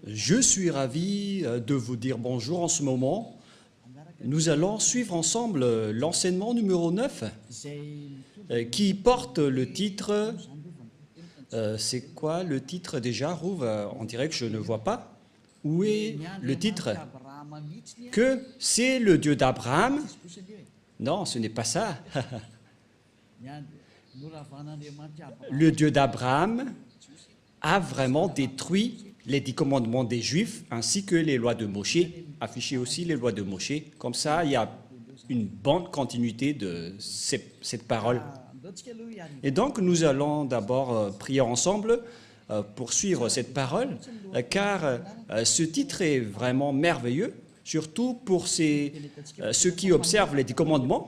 Je suis ravi de vous dire bonjour en ce moment. Nous allons suivre ensemble l'enseignement numéro 9 qui porte le titre... c'est quoi le titre déjà, Rouve? On dirait que je ne vois pas. Où est le titre? Que c'est le Dieu d'Abraham? Non, ce n'est pas ça. Le Dieu d'Abraham a vraiment détruit les 10 commandements des Juifs ainsi que les lois de Moshe, affiché aussi les lois de Moshe. Comme ça, il y a une bonne continuité de cette parole. Et donc, nous allons d'abord prier ensemble pour suivre cette parole, car ce titre est vraiment merveilleux, surtout pour ceux qui observent les 10 commandements,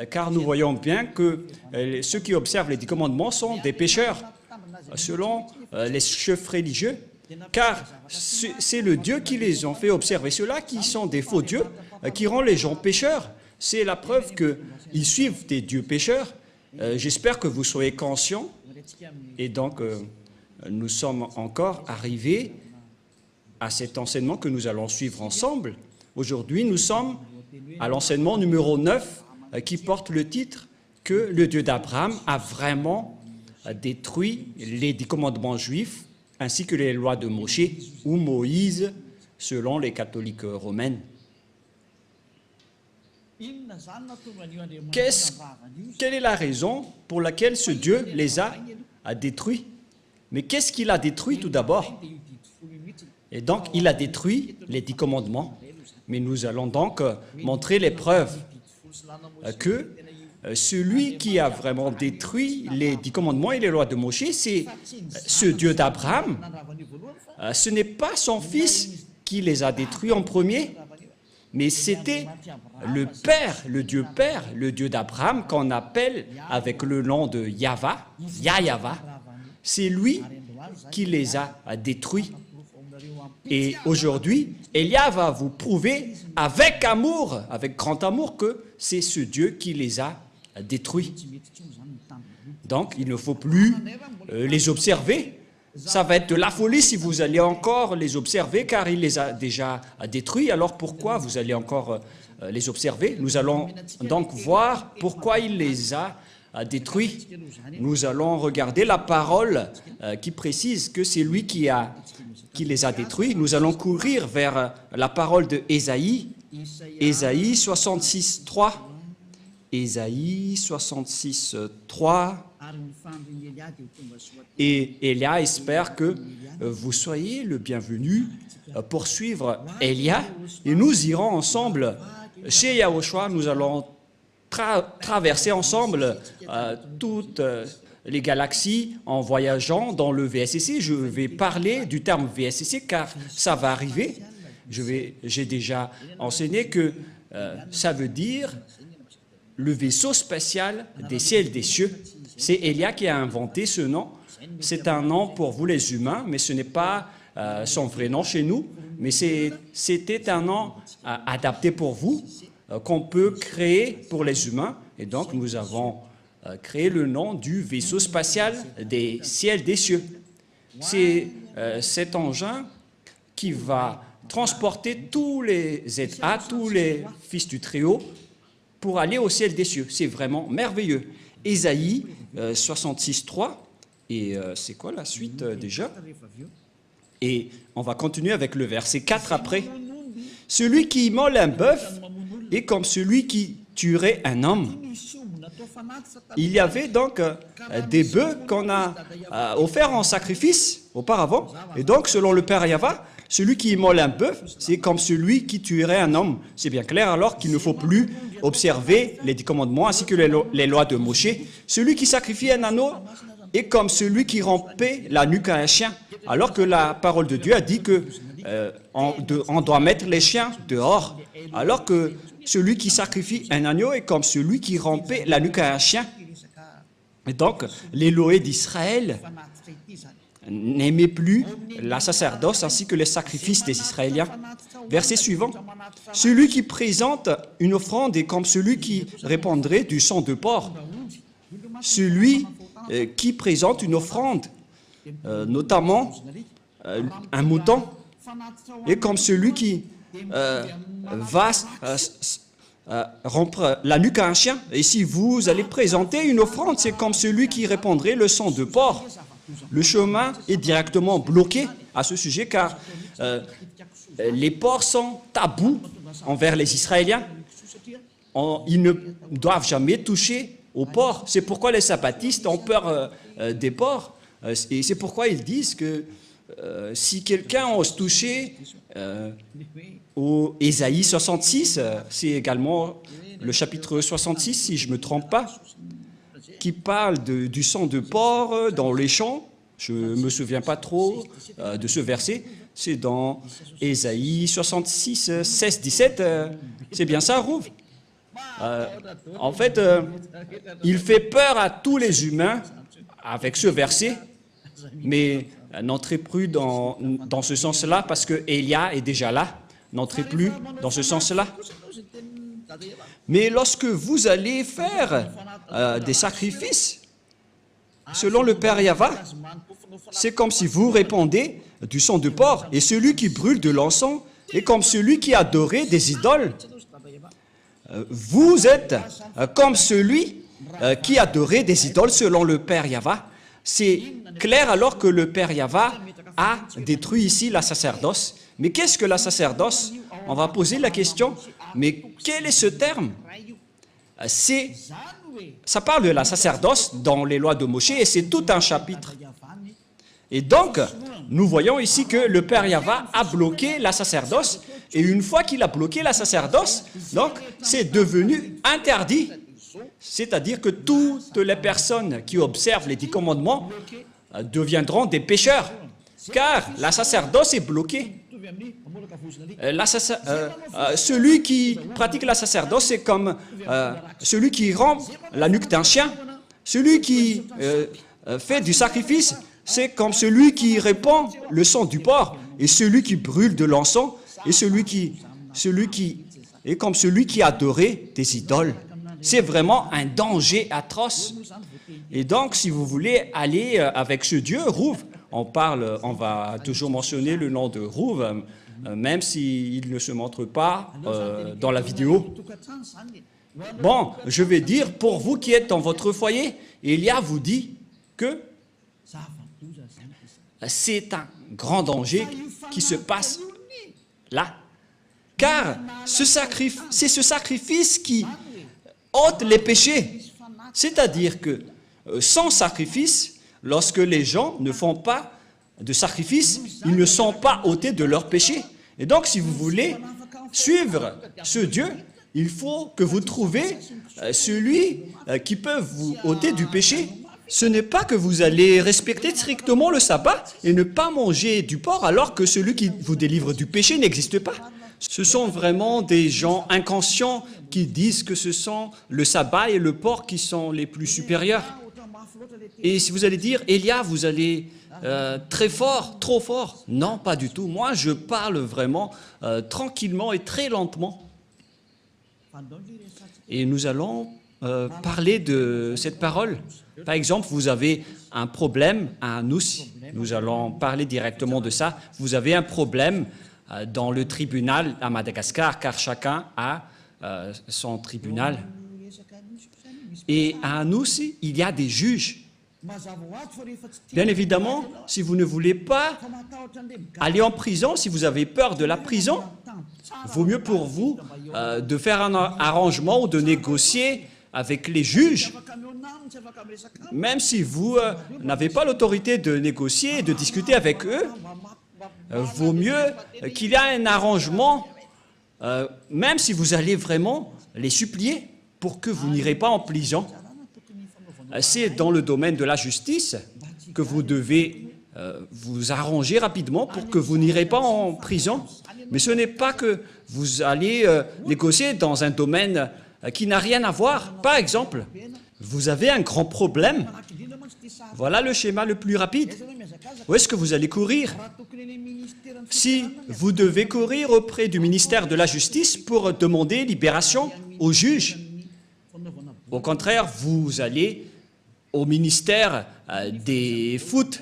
car nous voyons bien que ceux qui observent les 10 commandements sont des pécheurs, selon les chefs religieux, car c'est le Dieu qui les a fait observer. Ceux-là qui sont des faux dieux, qui rendent les gens pécheurs, c'est la preuve qu'ils suivent des dieux pécheurs. J'espère que vous soyez conscients. Et donc, nous sommes encore arrivés à cet enseignement que nous allons suivre ensemble. Aujourd'hui, nous sommes à l'enseignement numéro 9 qui porte le titre que le Dieu d'Abraham a vraiment détruit les 10 commandements juifs ainsi que les lois de Moshe ou Moïse selon les catholiques romains. Quelle est la raison pour laquelle ce Dieu les a détruits? Mais qu'est-ce qu'il a détruit tout d'abord? Et donc, il a détruit les 10 commandements. Mais nous allons donc montrer les preuves que celui qui a vraiment détruit les 10 commandements et les lois de Moshe, c'est ce Dieu d'Abraham. Ce n'est pas son fils qui les a détruits en premier, mais c'était le Père, le Dieu d'Abraham, qu'on appelle avec le nom de Yahva, Yahva. C'est lui qui les a détruits. Et aujourd'hui, Elia va vous prouver avec amour, avec grand amour, que c'est ce Dieu qui les a détruits. Donc, il ne faut plus les observer. Ça va être de la folie si vous allez encore les observer, car il les a déjà détruits. Alors pourquoi vous allez encore les observer? Nous allons donc voir pourquoi il les a détruits. Nous allons regarder la parole qui précise que c'est lui qui les a détruits. Nous allons courir vers la parole de Ésaïe, Ésaïe 66, 3. Ésaïe 66, 3. Et Elia espère que vous soyez le bienvenu pour suivre Elia. Et nous irons ensemble chez Yahushua. Nous allons traverser ensemble toutes les galaxies en voyageant dans le VSCC. Je vais parler du terme VSCC car ça va arriver. J'ai déjà enseigné que ça veut dire le vaisseau spatial des ciels et des cieux. C'est Elia qui a inventé ce nom. C'est un nom pour vous les humains, mais ce n'est pas son vrai nom chez nous. Mais c'était un nom adapté pour vous, qu'on peut créer pour les humains. Et donc, nous avons créé le nom du vaisseau spatial des ciels et des cieux. C'est cet engin qui va transporter tous les ZA, tous les fils du Très-Haut, pour aller au ciel des cieux. C'est vraiment merveilleux. Ésaïe 66, 3. Et c'est quoi la suite déjà? Et on va continuer avec le verset 4 après. Celui qui immole un bœuf est comme celui qui tuerait un homme. Il y avait donc des bœufs qu'on a offerts en sacrifice auparavant. Et donc, selon le Père Yahva, celui qui immole un bœuf, c'est comme celui qui tuerait un homme. C'est bien clair alors qu'il ne faut plus observer les 10 commandements ainsi que les lois de Moshe. Celui qui sacrifie un agneau est comme celui qui rompait la nuque à un chien. Alors que la parole de Dieu a dit que on doit mettre les chiens dehors. Alors que celui qui sacrifie un agneau est comme celui qui rompait la nuque à un chien. Et donc, l'Élohé d'Israël n'aimait plus la sacerdoce ainsi que les sacrifices des Israéliens. Verset suivant. Celui qui présente une offrande est comme celui qui répandrait du sang de porc. Celui qui présente une offrande, notamment un mouton, est comme celui qui va rompre la nuque à un chien. Et si vous allez présenter une offrande, c'est comme celui qui répandrait le sang de porc. Le chemin est directement bloqué à ce sujet car les porcs sont tabous envers les Israéliens. Ils ne doivent jamais toucher aux porcs. C'est pourquoi les sabbatistes ont peur des porcs. Et c'est pourquoi ils disent que si quelqu'un ose toucher au Ésaïe 66, c'est également le chapitre 66, si je ne me trompe pas, qui parle du sang de porc dans les champs. Je ne me souviens pas trop de ce verset. C'est dans Ésaïe 66, 16, 17. C'est bien ça, Rouv? En fait, il fait peur à tous les humains avec ce verset, mais n'entrez plus dans ce sens-là parce que Élia est déjà là. N'entrez plus dans ce sens-là. Mais lorsque vous allez faire des sacrifices, selon le Père Yahva, c'est comme si vous répandez du sang de porc. Et celui qui brûle de l'encens est comme celui qui adorait des idoles. Vous êtes comme celui qui adorait des idoles selon le Père Yahva. C'est clair alors que le Père Yahva a détruit ici la sacerdoce. Mais qu'est-ce que la sacerdoce? On va poser la question, mais quel est ce terme? Ça parle de la sacerdoce dans les lois de Moïse et c'est tout un chapitre. Et donc, nous voyons ici que le Père Yahva a bloqué la sacerdoce et une fois qu'il a bloqué la sacerdoce, donc c'est devenu interdit. C'est-à-dire que toutes les personnes qui observent les 10 commandements deviendront des pécheurs, car la sacerdoce est bloquée. Celui qui pratique la sacerdoce, c'est comme celui qui rompt la nuque d'un chien. Celui qui fait du sacrifice, c'est comme celui qui répand le sang du porc. Et celui qui brûle de l'encens, et celui qui est comme celui qui adorait des idoles. C'est vraiment un danger atroce. Et donc, si vous voulez aller avec ce Dieu, Rouv, on va toujours mentionner le nom de Rouv, même s'il ne se montre pas dans la vidéo. Bon, je vais dire, pour vous qui êtes dans votre foyer, Élia vous dit que c'est un grand danger qui se passe là. Car c'est ce sacrifice qui ôte les péchés. C'est-à-dire que sans sacrifice, lorsque les gens ne font pas de sacrifice, ils ne sont pas ôtés de leurs péchés. Et donc, si vous voulez suivre ce Dieu, il faut que vous trouviez celui qui peut vous ôter du péché. Ce n'est pas que vous allez respecter strictement le sabbat et ne pas manger du porc alors que celui qui vous délivre du péché n'existe pas. Ce sont vraiment des gens inconscients qui disent que ce sont le sabbat et le porc qui sont les plus supérieurs. Et si vous allez dire, Élia, vous allez très fort, trop fort. Non, pas du tout. Moi, je parle vraiment tranquillement et très lentement. Et nous allons parler de cette parole. Par exemple, vous avez un problème à Anous. Nous allons parler directement de ça. Vous avez un problème dans le tribunal à Madagascar, car chacun a son tribunal. Et à Anous, il y a des juges. Bien évidemment, si vous ne voulez pas aller en prison, si vous avez peur de la prison, vaut mieux pour vous de faire un arrangement ou de négocier avec les juges. Même si vous n'avez pas l'autorité de négocier et de discuter avec eux, vaut mieux qu'il y ait un arrangement, même si vous allez vraiment les supplier pour que vous n'irez pas en prison. C'est dans le domaine de la justice que vous devez vous arranger rapidement pour que vous n'irez pas en prison. Mais ce n'est pas que vous allez négocier dans un domaine qui n'a rien à voir. Par exemple, vous avez un grand problème. Voilà le schéma le plus rapide. Où est-ce que vous allez courir? Si vous devez courir auprès du ministère de la Justice pour demander libération aux juges, au contraire, vous allez au ministère des foot.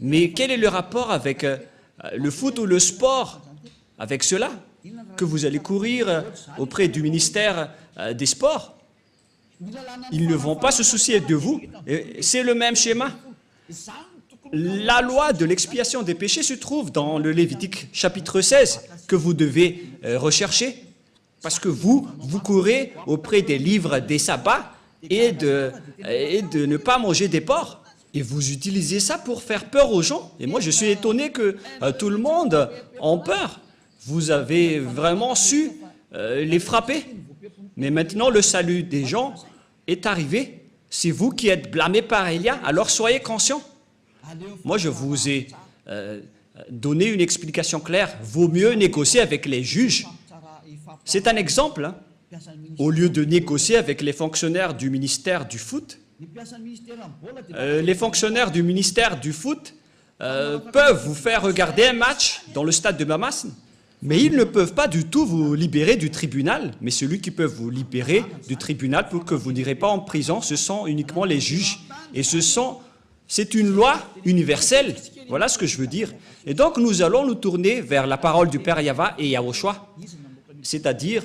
Mais quel est le rapport avec le foot ou le sport avec cela, que vous allez courir auprès du ministère des Sports. Ils ne vont pas se soucier de vous. C'est le même schéma. La loi de l'expiation des péchés se trouve dans le Lévitique chapitre 16 que vous devez rechercher parce que vous courez auprès des livres des sabbats et de ne pas manger des porcs. Et vous utilisez ça pour faire peur aux gens. Et moi, je suis étonné que tout le monde ait peur. Vous avez vraiment su les frapper. Mais maintenant, le salut des gens est arrivé. C'est vous qui êtes blâmés par Élia, alors soyez conscients. Moi, je vous ai donné une explication claire. Vaut mieux négocier avec les juges. C'est un exemple. Hein. Au lieu de négocier avec les fonctionnaires du ministère du foot, les fonctionnaires du ministère du foot peuvent vous faire regarder un match dans le stade de Mamas, mais ils ne peuvent pas du tout vous libérer du tribunal. Mais celui qui peut vous libérer du tribunal pour que vous n'irez pas en prison, ce sont uniquement les juges. Et c'est une loi universelle. Voilà ce que je veux dire. Et donc, nous allons nous tourner vers la parole du Père Yahva et Yahushua, c'est-à-dire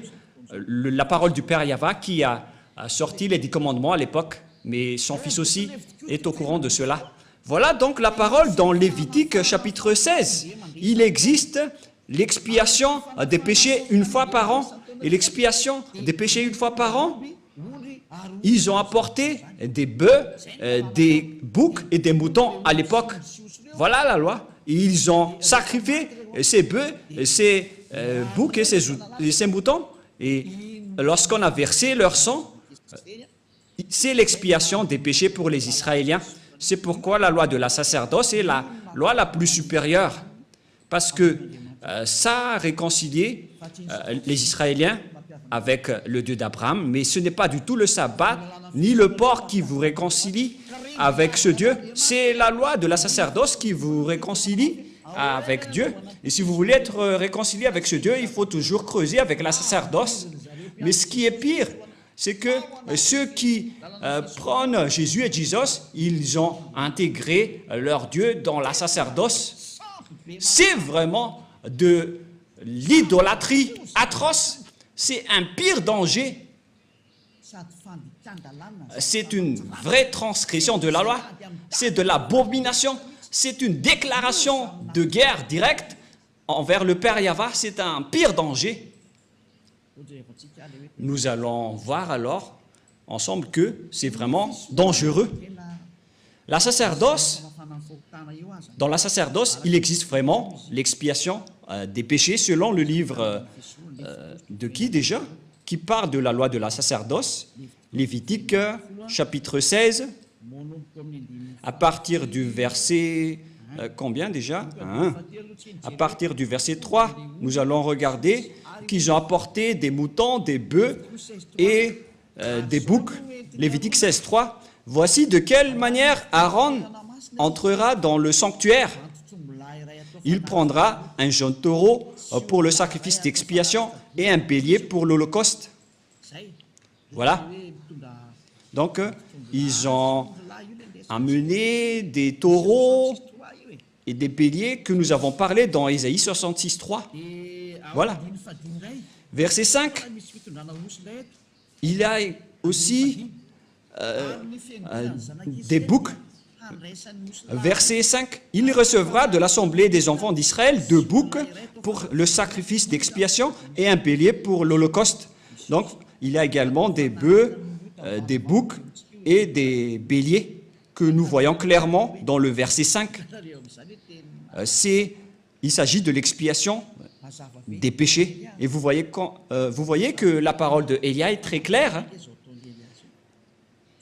la parole du Père Yahva qui a sorti les 10 commandements à l'époque, mais son fils aussi est au courant de cela. Voilà donc la parole dans Lévitique chapitre 16. Il existe l'expiation des péchés une fois par an, et l'expiation des péchés une fois par an, ils ont apporté des bœufs, des boucs et des moutons à l'époque. Voilà la loi. Ils ont sacrifié ces bœufs, ces boucs et ces moutons. Et lorsqu'on a versé leur sang, c'est l'expiation des péchés pour les Israéliens. C'est pourquoi la loi de la sacerdoce est la loi la plus supérieure. Parce que ça a réconcilié les Israéliens avec le Dieu d'Abraham, mais ce n'est pas du tout le sabbat ni le porc qui vous réconcilie avec ce Dieu. C'est la loi de la sacerdoce qui vous réconcilie avec Dieu. Et si vous voulez être réconcilié avec ce Dieu, il faut toujours creuser avec la sacerdoce. Mais ce qui est pire, c'est que ceux qui prônent Jésus et Jesus, ils ont intégré leur Dieu dans la sacerdoce. C'est vraiment de l'idolâtrie atroce. C'est un pire danger. C'est une vraie transgression de la loi. C'est de l'abomination. C'est une déclaration de guerre directe envers le Père Yahva. C'est un pire danger. Nous allons voir alors ensemble que c'est vraiment dangereux. La sacerdoce, dans la sacerdoce, il existe vraiment l'expiation des péchés selon le livre de qui déjà? Qui parle de la loi de la sacerdoce, Lévitique chapitre 16, à partir du verset, combien déjà? À partir du verset 3, nous allons regarder qu'ils ont apporté des moutons, des bœufs et des boucs. Lévitique 16, 3. Voici de quelle manière Aaron entrera dans le sanctuaire. Il prendra un jeune taureau pour le sacrifice d'expiation et un bélier pour l'holocauste. Voilà. Donc, ils ont amené des taureaux et des béliers que nous avons parlé dans Ésaïe 66, 3. Voilà. Verset 5. Il y a aussi des boucs. Verset 5. Il recevra de l'assemblée des enfants d'Israël 2 boucs pour le sacrifice d'expiation et un bélier pour l'holocauste. Donc, il y a également des bœufs, des boucs et des béliers que nous voyons clairement dans le verset 5. Il s'agit de l'expiation des péchés. Et vous voyez que la parole de Élia est très claire.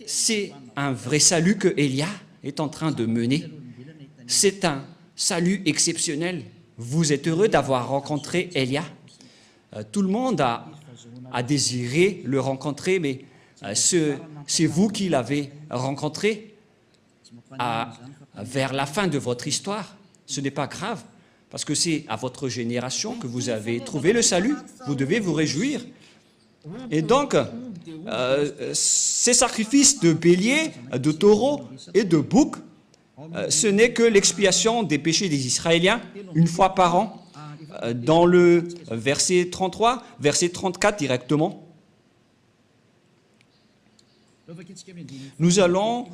C'est un vrai salut que Élia est en train de mener. C'est un salut exceptionnel. Vous êtes heureux d'avoir rencontré Élia. Tout le monde a désiré le rencontrer, mais c'est vous qui l'avez rencontré vers la fin de votre histoire. Ce n'est pas grave, parce que c'est à votre génération que vous avez trouvé le salut. Vous devez vous réjouir. Et donc, ces sacrifices de béliers, de taureaux et de boucs ce n'est que l'expiation des péchés des Israéliens, une fois par an, dans le verset 33, verset 34 directement. Nous allons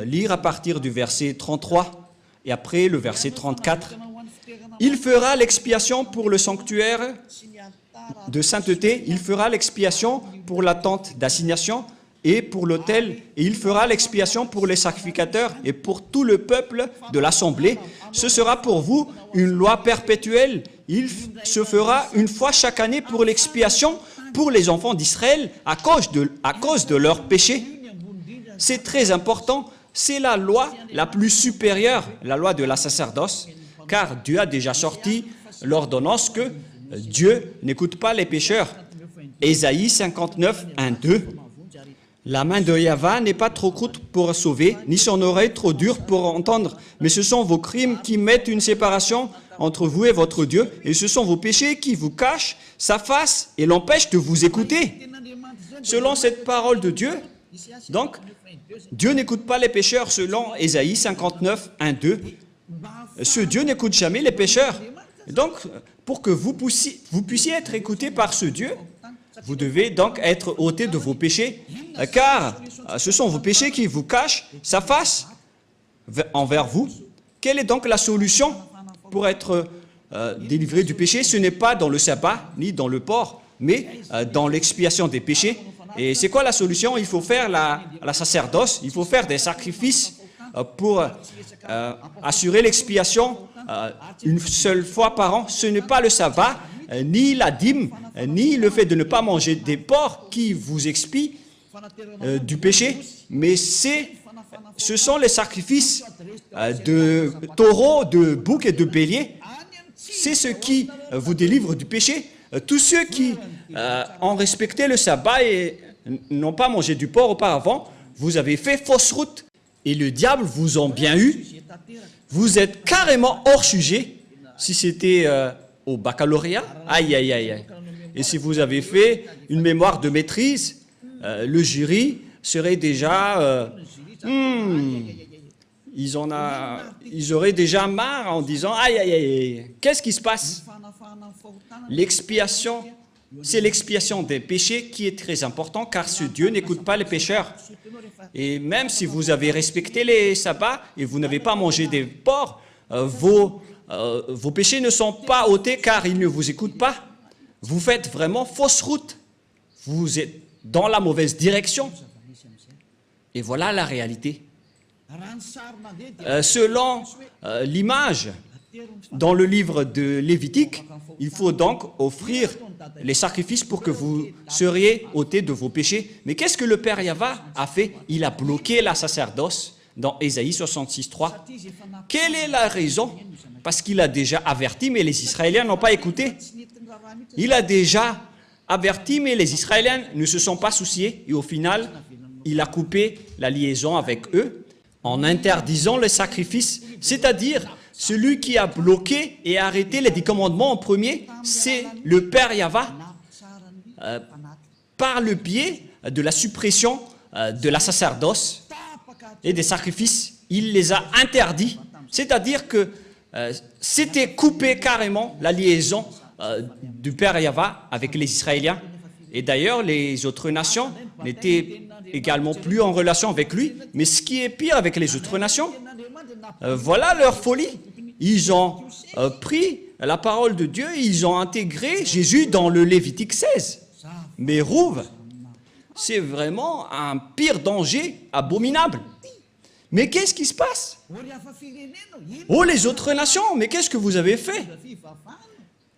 lire à partir du verset 33 et après le verset 34. Il fera l'expiation pour le sanctuaire de sainteté, il fera l'expiation pour la tente d'assignation et pour l'autel, et il fera l'expiation pour les sacrificateurs et pour tout le peuple de l'assemblée. Ce sera pour vous une loi perpétuelle. Il se fera une fois chaque année pour l'expiation pour les enfants d'Israël à cause de leurs péchés. C'est très important. C'est la loi la plus supérieure, la loi de la sacerdoce, car Dieu a déjà sorti l'ordonnance que Dieu n'écoute pas les pécheurs. Ésaïe 59, 1, 2. La main de Yahvé n'est pas trop courte pour sauver, ni son oreille trop dure pour entendre, mais ce sont vos crimes qui mettent une séparation entre vous et votre Dieu, et ce sont vos péchés qui vous cachent sa face et l'empêchent de vous écouter. Selon cette parole de Dieu, donc, Dieu n'écoute pas les pécheurs selon Ésaïe 59, 1, 2. Ce Dieu n'écoute jamais les pécheurs. Donc, pour que vous puissiez être écoutés par ce Dieu, vous devez donc être ôtés de vos péchés, car ce sont vos péchés qui vous cachent sa face envers vous. Quelle est donc la solution pour être délivré du péché? Ce n'est pas dans le sabbat, ni dans le port, mais dans l'expiation des péchés. Et c'est quoi la solution? Il faut faire la sacerdoce, il faut faire des sacrifices pour assurer l'expiation une seule fois par an. Ce n'est pas le sabbat, ni la dîme, ni le fait de ne pas manger des porcs qui vous expient du péché, mais ce sont les sacrifices de taureaux, de boucs et de béliers. C'est ce qui vous délivre du péché. Tous ceux qui ont respecté le sabbat et n'ont pas mangé du porc auparavant, vous avez fait fausse route et le diable vous a bien eu. Vous êtes carrément hors sujet. Si c'était au baccalauréat, aïe, aïe, aïe, aïe. Et si vous avez fait une mémoire de maîtrise, le jury serait déjà... ils auraient déjà marre en disant « Aïe, aïe, aïe, qu'est-ce qui se passe ?» L'expiation, c'est l'expiation des péchés qui est très important, car ce Dieu n'écoute pas les pécheurs. Et même si vous avez respecté les sabbats et vous n'avez pas mangé des porcs, vos péchés ne sont pas ôtés car il ne vous écoute pas. Vous faites vraiment fausse route. Vous êtes dans la mauvaise direction. Et voilà la réalité. Selon l'image dans le livre de Lévitique, il faut donc offrir les sacrifices pour que vous seriez ôtés de vos péchés. Mais qu'est-ce que le Père Yahvé a fait? Il a bloqué la sacerdoce dans Ésaïe 66, 3. Quelle est la raison? Parce qu'il a déjà averti, mais les Israéliens n'ont pas écouté. Il a déjà averti, mais les Israéliens ne se sont pas souciés. Et au final, il a coupé la liaison avec eux en interdisant les sacrifices. C'est-à-dire, celui qui a bloqué et arrêté les 10 commandements en premier, c'est le Père Yahvé, par le biais de la suppression de la sacerdoce et des sacrifices. Il les a interdits. C'est-à-dire que c'était coupé carrément la liaison du Père Yahvé avec les Israéliens. Et d'ailleurs, les autres nations n'étaient également plus en relation avec lui. Mais ce qui est pire avec les autres nations, voilà leur folie. Ils ont pris la parole de Dieu, ils ont intégré Jésus dans le Lévitique 16. Mais Rouve, c'est vraiment un pire danger abominable. Mais qu'est-ce qui se passe? Oh, les autres nations, mais qu'est-ce que vous avez fait?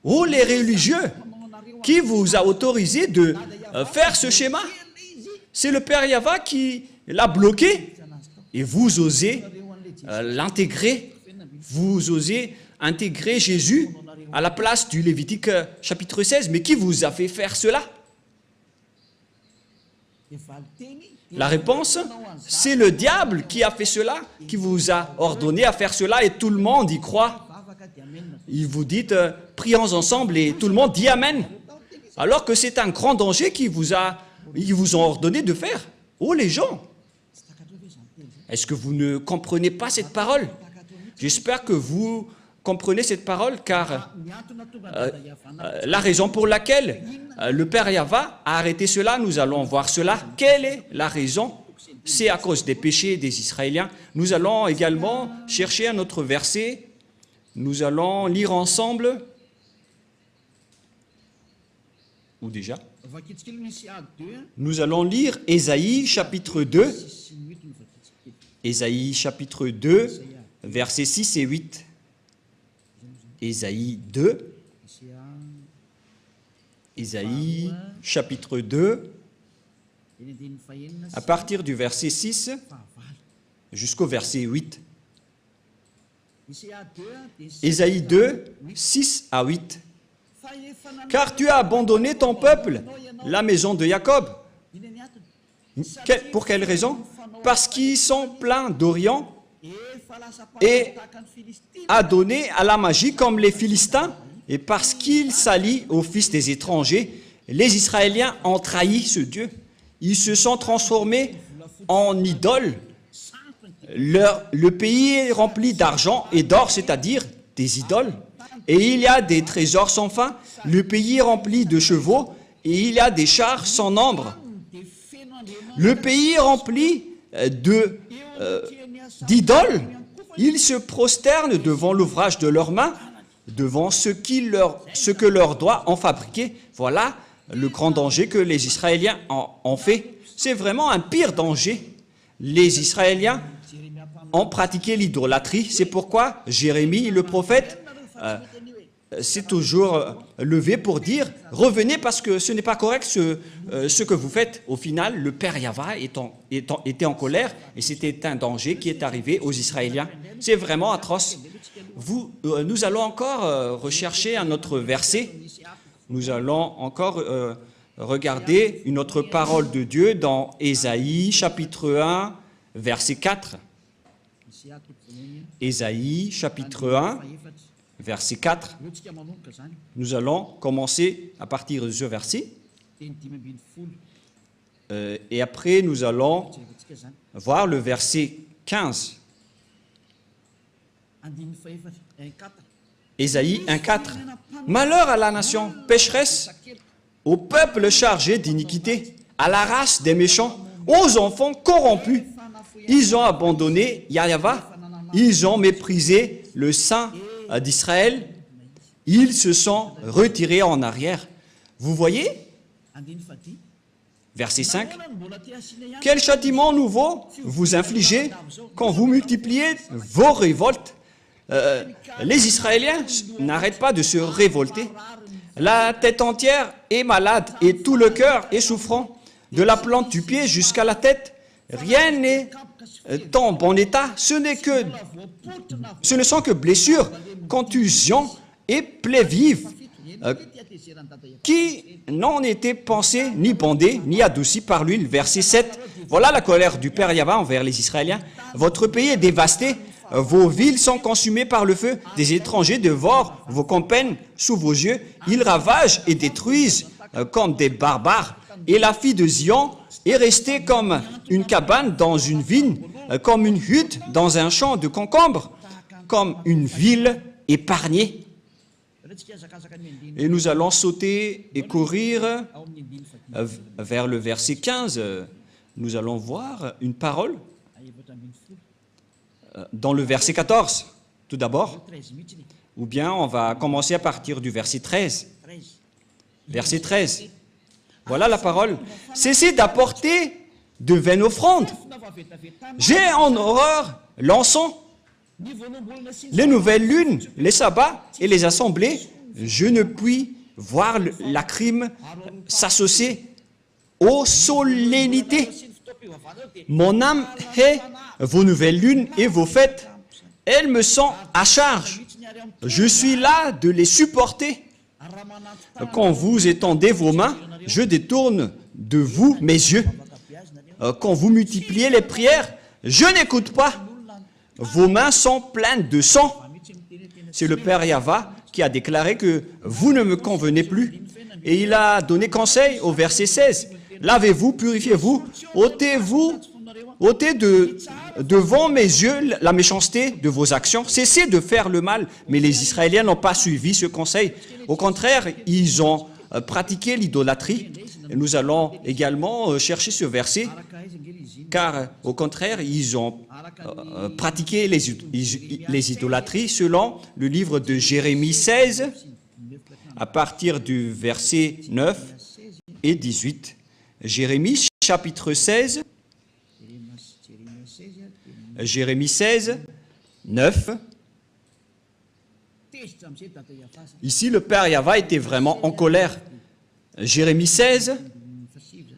Oh, les religieux, qui vous a autorisé de faire ce schéma? C'est le Père Yahvé qui l'a bloqué. Et vous osez l'intégrer. Vous osez intégrer Jésus à la place du Lévitique chapitre 16. Mais qui vous a fait faire cela? La réponse, c'est le diable qui a fait cela, qui vous a ordonné à faire cela et tout le monde y croit. Il vous dit, prions ensemble et tout le monde dit Amen. Alors que c'est un grand danger qu'ils vous ont ordonné de faire. Oh les gens, Est-ce que vous ne comprenez pas cette parole? J'espère que vous comprenez cette parole, car la raison pour laquelle le Père Yahva a arrêté cela, nous allons voir cela. Quelle est la raison? C'est à cause des péchés des Israéliens. Nous allons également chercher un autre verset. Nous allons lire ensemble. Ou déjà? Nous allons lire Ésaïe chapitre 2. Ésaïe chapitre 2, versets 6 et 8. Ésaïe 2. Ésaïe chapitre 2, à partir du verset 6 jusqu'au verset 8. Ésaïe 2, 6 à 8. Car tu as abandonné ton peuple, la maison de Jacob. Pour quelle raison? Parce qu'ils sont pleins d'Orient et adonnés à la magie comme les Philistins, et parce qu'ils s'allient aux fils des étrangers, les Israéliens ont trahi ce Dieu. Ils se sont transformés en idoles. Le pays est rempli d'argent et d'or, c'est-à-dire des idoles. Et il y a des trésors sans fin. Le pays est rempli de chevaux et il y a des chars sans nombre. Le pays est rempli d'idoles. Ils se prosternent devant l'ouvrage de leurs mains, devant ce que leurs doigts ont fabriqué. Voilà le grand danger que les Israéliens ont fait. C'est vraiment un pire danger. Les Israéliens ont pratiqué l'idolâtrie. C'est pourquoi Jérémie, le prophète, s'est toujours levé pour dire « Revenez parce que ce n'est pas correct ce que vous faites. » Au final, le Père Yahva était en colère et c'était un danger qui est arrivé aux Israéliens. C'est vraiment atroce. Nous allons encore rechercher un autre verset. Nous allons encore regarder une autre parole de Dieu dans Ésaïe, chapitre 1, verset 4. Ésaïe, chapitre 1, verset 4. Nous allons commencer à partir de ce verset. Et après, nous allons voir le verset 15. Ésaïe 1,4. Malheur à la nation pécheresse, au peuple chargé d'iniquité, à la race des méchants, aux enfants corrompus. Ils ont abandonné Yahva, ils ont méprisé le Saint d'Israël, ils se sont retirés en arrière. Vous voyez? Verset 5. Quel châtiment nouveau vous infligez quand vous multipliez vos révoltes? Les Israéliens n'arrêtent pas de se révolter. La tête entière est malade et tout le cœur est souffrant. De la plante du pied jusqu'à la tête, rien n'est en bon état. Ce ne sont que blessures, contusions et plaies vives qui n'ont été pansées, ni bandées, ni adoucies par l'huile. Verset 7. Voilà la colère du Père Yahva envers les Israéliens. Votre pays est dévasté. Vos villes sont consumées par le feu. Des étrangers dévorent vos campagnes sous vos yeux. Ils ravagent et détruisent comme des barbares. Et la fille de Zion est restée comme une cabane dans une vigne, comme une hutte dans un champ de concombres, comme une ville épargnée. Et nous allons sauter et courir vers le verset 15. Nous allons voir une parole dans le verset 14, tout d'abord. Ou bien on va commencer à partir du verset 13. Verset 13. Voilà la parole. Cessez d'apporter de vaines offrandes. J'ai en horreur l'encens, les nouvelles lunes, les sabbats et les assemblées. Je ne puis voir la crime s'associer aux solennités. Mon âme hait vos nouvelles lunes et vos fêtes. Elles me sont à charge. Je suis là de les supporter. Quand vous étendez vos mains, je détourne de vous mes yeux. Quand vous multipliez les prières, je n'écoute pas. Vos mains sont pleines de sang. C'est le Père Yahva qui a déclaré que vous ne me convenez plus. Et il a donné conseil au verset 16. Lavez-vous, purifiez-vous, ôtez devant mes yeux la méchanceté de vos actions. Cessez de faire le mal. Mais les Israéliens n'ont pas suivi ce conseil. Au contraire, ils ont pratiqué l'idolâtrie. Nous allons également chercher ce verset, car au contraire, ils ont pratiqué les idolâtries selon le livre de Jérémie 16, à partir du verset 9 et 18. Jérémie chapitre 16, Jérémie 16, 9. Ici, le Père Yahva était vraiment en colère. Jérémie 16,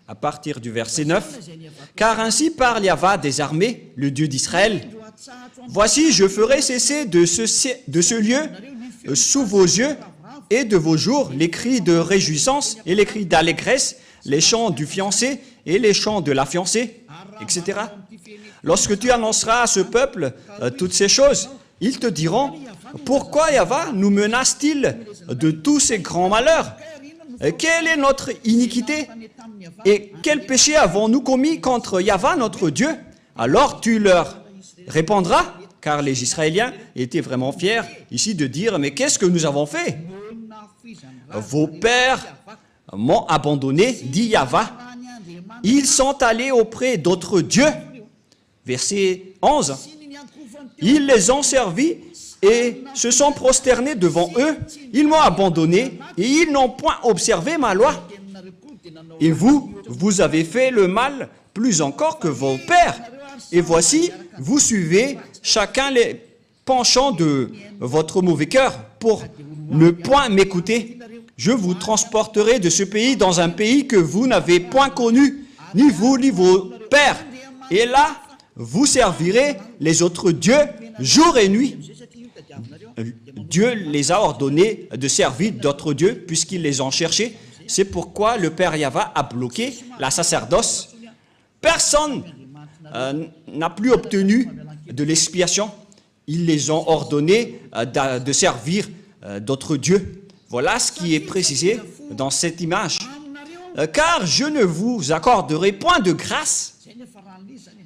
à partir du verset 9. « Car ainsi parle Yahva des armées, le Dieu d'Israël. Voici, je ferai cesser de ce lieu, sous vos yeux et de vos jours, les cris de réjouissance et les cris d'allégresse, les chants du fiancé et les chants de la fiancée, etc. Lorsque tu annonceras à ce peuple toutes ces choses, ils te diront, pourquoi Yahva nous menace-t-il de tous ces grands malheurs? Quelle est notre iniquité? Et quel péché avons-nous commis contre Yahva, notre Dieu? Alors tu leur répondras, car les Israéliens étaient vraiment fiers ici de dire, mais qu'est-ce que nous avons fait? Vos pères m'ont abandonné, dit Yahva. Ils sont allés auprès d'autres dieux. Verset 11. Ils les ont servis et se sont prosternés devant eux. Ils m'ont abandonné et ils n'ont point observé ma loi. Et vous, vous avez fait le mal plus encore que vos pères. Et voici, vous suivez chacun les penchants de votre mauvais cœur pour ne point m'écouter. Je vous transporterai de ce pays dans un pays que vous n'avez point connu, ni vous ni vos pères. Et là, vous servirez les autres dieux jour et nuit. Dieu les a ordonnés de servir d'autres dieux puisqu'ils les ont cherchés. C'est pourquoi le Père Yahva a bloqué la sacerdoce. Personne n'a plus obtenu de l'expiation. Ils les ont ordonnés de servir d'autres dieux. Voilà ce qui est précisé dans cette image. Car je ne vous accorderai point de grâce.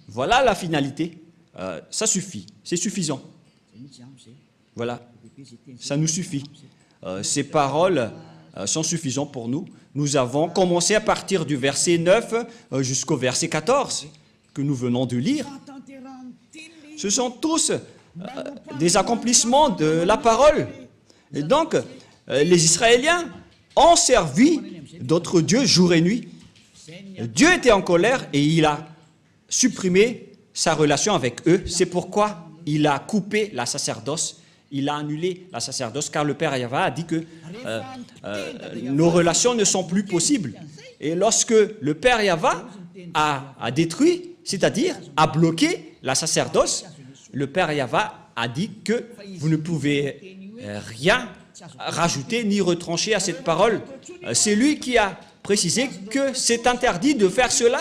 Voilà la finalité. Ça suffit, c'est suffisant. Voilà, ça nous suffit. Ces paroles sont suffisantes pour nous. Nous avons commencé à partir du verset 9 jusqu'au verset 14 que nous venons de lire. Ce sont tous des accomplissements de la parole. Et donc, les Israéliens ont servi d'autres dieux jour et nuit. Dieu était en colère et il a supprimé sa relation avec eux. C'est pourquoi il a coupé la sacerdoce. Il a annulé la sacerdoce car le Père Yahva a dit que nos relations ne sont plus possibles. Et lorsque le Père Yahva a détruit, c'est-à-dire a bloqué la sacerdoce, le Père Yahva a dit que vous ne pouvez rien rajouter ni retrancher à cette parole. C'est lui qui a précisé que c'est interdit de faire cela.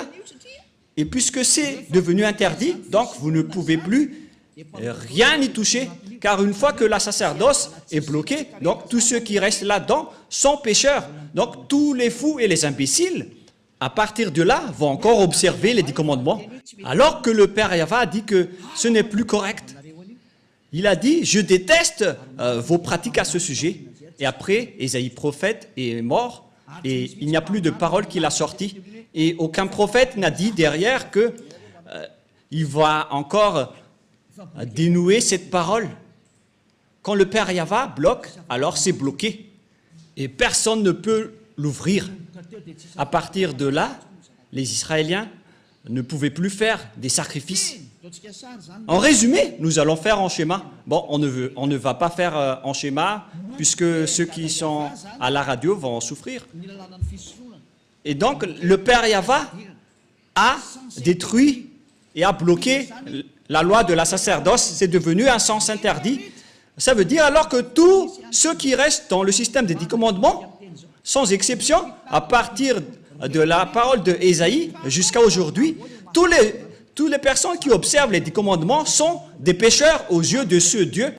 Et puisque c'est devenu interdit, donc vous ne pouvez plus rien y toucher. Car une fois que la sacerdoce est bloquée, donc tous ceux qui restent là-dedans sont pécheurs. Donc tous les fous et les imbéciles, à partir de là, vont encore observer les 10 commandements. Alors que le Père Yahva a dit que ce n'est plus correct. Il a dit, je déteste vos pratiques à ce sujet. Et après, Ésaïe prophète est mort et il n'y a plus de parole qu'il a sortie. Et aucun prophète n'a dit derrière que il va encore dénouer cette parole. Quand le Père Yahva bloque, alors c'est bloqué. Et personne ne peut l'ouvrir. À partir de là, les Israéliens ne pouvaient plus faire des sacrifices. En résumé, nous allons faire en schéma. Bon, on ne va pas faire en schéma, puisque ceux qui sont à la radio vont en souffrir. Et donc, le Père Yahva a détruit et a bloqué la loi de la sacerdoce. C'est devenu un sens interdit. Ça veut dire alors que tous ceux qui restent dans le système des 10 commandements, sans exception, à partir de la parole de Ésaïe jusqu'à aujourd'hui, toutes les personnes qui observent les 10 commandements sont des pécheurs aux yeux de ce Dieu.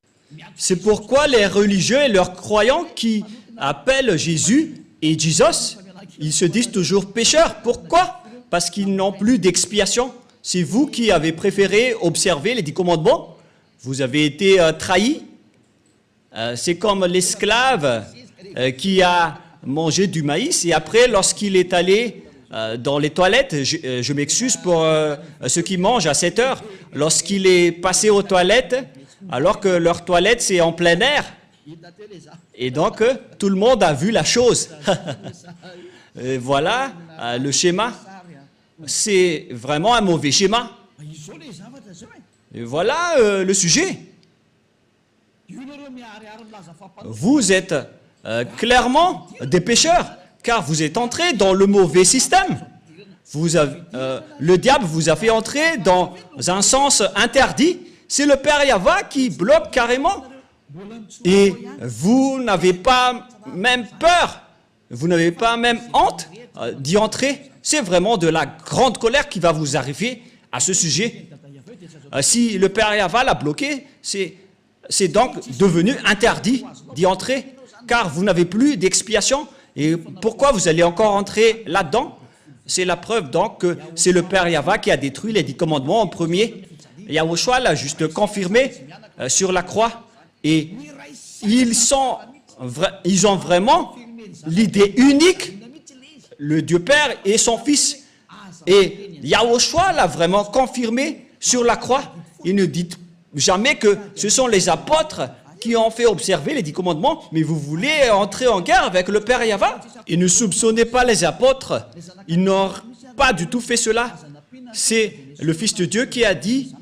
C'est pourquoi les religieux et leurs croyants qui appellent Jésus et Jesus, ils se disent toujours pécheurs. Pourquoi? Parce qu'ils n'ont plus d'expiation. c'est vous qui avez préféré observer les 10 commandements. Vous avez été trahi. C'est comme l'esclave qui a mangé du maïs et après, lorsqu'il est allé dans les toilettes, je m'excuse pour ceux qui mangent à 7 heures, lorsqu'il est passé aux toilettes, alors que leur toilette c'est en plein air, et donc tout le monde a vu la chose. Et voilà le schéma, c'est vraiment un mauvais schéma. Et voilà le sujet. Vous êtes clairement des pécheurs, car vous êtes entrés dans le mauvais système. Le diable vous a fait entrer dans un sens interdit. C'est le Père Yahva qui bloque carrément. Et vous n'avez pas même peur, vous n'avez pas même honte d'y entrer. C'est vraiment de la grande colère qui va vous arriver à ce sujet. Si le Père Yahva l'a bloqué, c'est donc devenu interdit d'y entrer, car vous n'avez plus d'expiation. Et pourquoi vous allez encore entrer là-dedans? C'est la preuve donc que c'est le Père Yahva qui a détruit les 10 commandements en premier. Yahushua l'a juste confirmé sur la croix. Et ils ont vraiment l'idée unique, le Dieu Père et son Fils. Et Yahushua l'a vraiment confirmé sur la croix. Il ne dit jamais que ce sont les apôtres qui ont fait observer les 10 commandements, mais vous voulez entrer en guerre avec le Père Yahva. Et ne soupçonnez pas les apôtres, ils n'ont pas du tout fait cela. C'est le Fils de Dieu qui a dit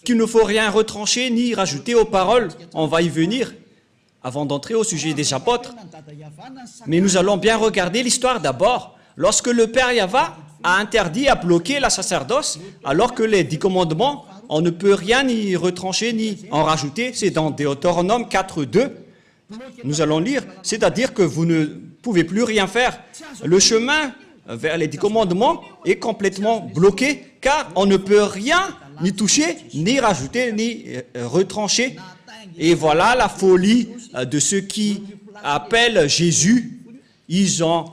qu'il ne faut rien retrancher ni rajouter aux paroles. On va y venir avant d'entrer au sujet des apôtres. Mais nous allons bien regarder l'histoire d'abord. Lorsque le Père Yahva a interdit, a bloqué la sacerdoce, alors que les 10 commandements, on ne peut rien ni retrancher ni en rajouter. C'est dans Deutéronome 4.2. Nous allons lire, c'est-à-dire que vous ne pouvez plus rien faire. Le chemin vers les 10 commandements est complètement bloqué, car on ne peut rien ni toucher, ni rajouter, ni retrancher. Et voilà la folie de ceux qui appellent Jésus. Ils ont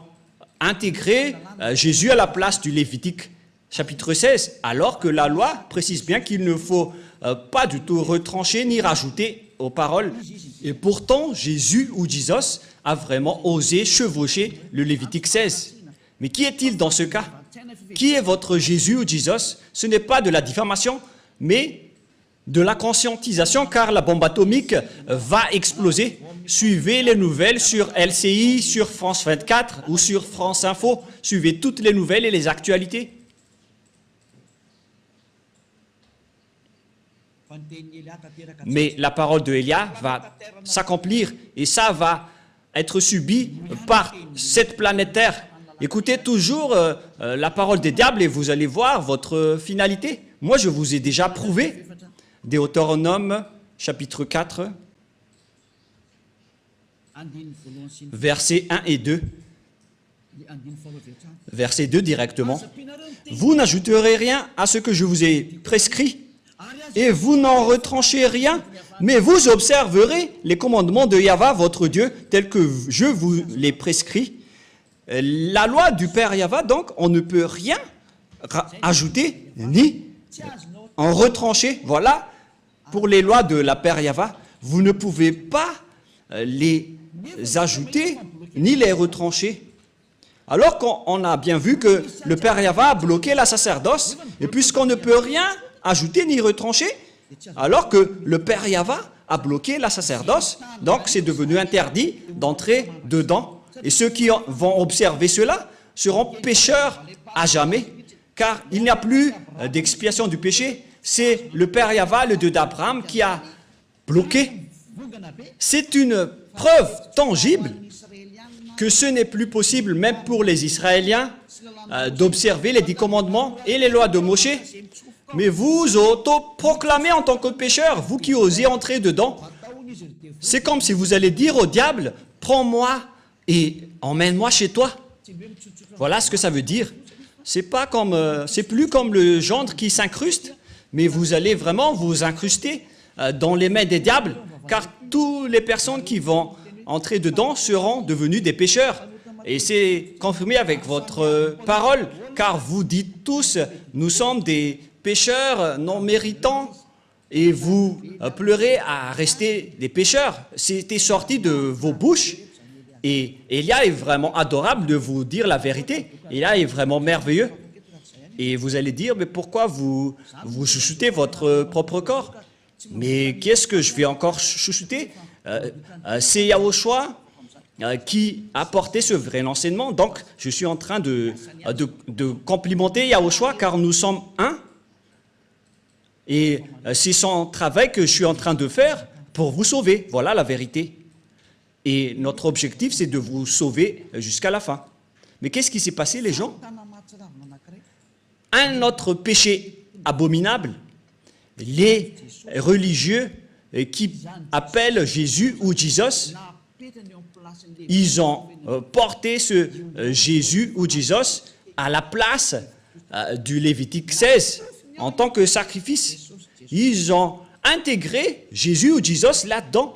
intégré Jésus à la place du Lévitique chapitre 16, alors que la loi précise bien qu'il ne faut pas du tout retrancher ni rajouter aux paroles. Et pourtant, Jésus ou Jesus a vraiment osé chevaucher le Lévitique 16. Mais qui est-il dans ce cas? Qui est votre Jésus ou Jesus? Ce n'est pas de la diffamation, mais de la conscientisation, car la bombe atomique va exploser. Suivez les nouvelles sur LCI, sur France 24 ou sur France Info. Suivez toutes les nouvelles et les actualités. Mais la parole de Élia va s'accomplir et ça va être subi par cette planète Terre. Écoutez toujours la parole des diables et vous allez voir votre finalité. Moi, je vous ai déjà prouvé. Deutéronome, chapitre 4, versets 1 et 2. Verset 2 directement. Vous n'ajouterez rien à ce que je vous ai prescrit, et vous n'en retranchez rien, mais vous observerez les commandements de Yahva, votre Dieu, tels que je vous les prescris. La loi du Père Yahva, donc, on ne peut rien ajouter ni en retrancher. Voilà, pour les lois de la Père Yahva, vous ne pouvez pas les ajouter ni les retrancher. Alors qu'on a bien vu que le Père Yahva a bloqué la sacerdoce, et puisqu'on ne peut rien ajouter ni retrancher, alors que le Père Yahva a bloqué la sacerdoce, donc c'est devenu interdit d'entrer dedans. Et ceux qui vont observer cela seront pécheurs à jamais, car il n'y a plus d'expiation du péché. C'est le Père Yahva, le Dieu d'Abraham, qui a bloqué. C'est une preuve tangible que ce n'est plus possible, même pour les Israéliens, d'observer les 10 commandements et les lois de Moshe. Mais vous auto-proclamez en tant que pécheur, vous qui osez entrer dedans. C'est comme si vous allez dire au diable, prends-moi et emmène-moi chez toi. Voilà ce que ça veut dire. C'est plus comme le gendre qui s'incruste, mais vous allez vraiment vous incruster dans les mains des diables, car toutes les personnes qui vont entrer dedans seront devenues des pécheurs. Et c'est confirmé avec votre parole. car vous dites tous, nous sommes des pécheurs non méritants, et vous pleurez à rester des pécheurs. C'était sorti de vos bouches, et Élia est vraiment adorable de vous dire la vérité. Élia est vraiment merveilleux. Et vous allez dire, mais pourquoi vous chouchoutez votre propre corps? Mais qu'est-ce que je vais encore chouchouter? C'est Yahushua qui a porté ce vrai enseignement. Donc, je suis en train de complimenter Yahushua car nous sommes un. Et c'est son travail que je suis en train de faire pour vous sauver. Voilà la vérité. Et notre objectif, c'est de vous sauver jusqu'à la fin. Mais qu'est-ce qui s'est passé, les gens? Un autre péché abominable, les religieux qui appellent Jésus ou Jesus, ils ont porté ce Jésus ou Jesus à la place du Lévitique 16 en tant que sacrifice. Ils ont intégré Jésus ou Jesus là-dedans.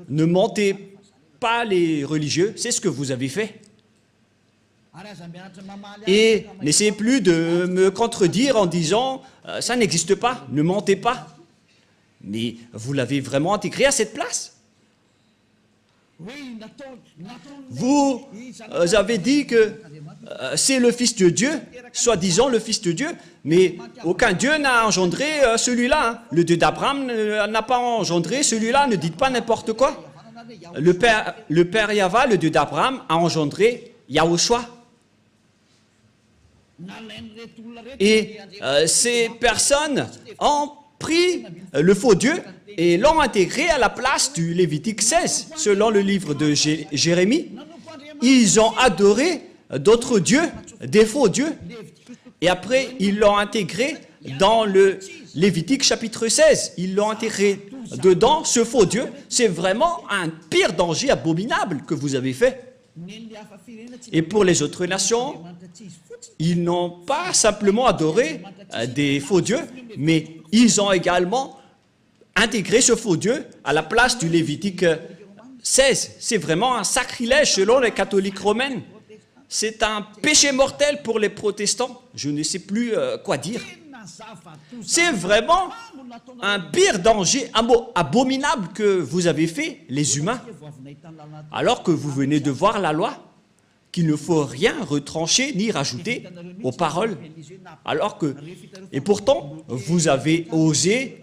Ne mentez pas les religieux, c'est ce que vous avez fait. Et n'essayez plus de me contredire en disant « ça n'existe pas, ne mentez pas ». Mais vous l'avez vraiment intégré à cette place. Vous avez dit que c'est le Fils de Dieu, soi-disant le Fils de Dieu, mais aucun Dieu n'a engendré celui-là. Le Dieu d'Abraham n'a pas engendré celui-là, ne dites pas n'importe quoi. Le Père Yahva, le Dieu d'Abraham, a engendré Yahushua. Et ces personnes ont pris le faux Dieu et l'ont intégré à la place du Lévitique 16, selon le livre de Jérémie. Ils ont adoré d'autres dieux, des faux dieux, et après ils l'ont intégré dans le Lévitique chapitre 16. Ils l'ont intégré dedans, ce faux Dieu. C'est vraiment un pire danger abominable que vous avez fait. Et pour les autres nations, ils n'ont pas simplement adoré des faux dieux, mais ils ont également intégré ce faux Dieu à la place du Lévitique 16. C'est vraiment un sacrilège selon les catholiques romains. C'est un péché mortel pour les protestants. Je ne sais plus quoi dire. C'est vraiment un pire danger abominable que vous avez fait, les humains, alors que vous venez de voir la loi, qu'il ne faut rien retrancher ni rajouter aux paroles. Alors que, et pourtant, vous avez osé,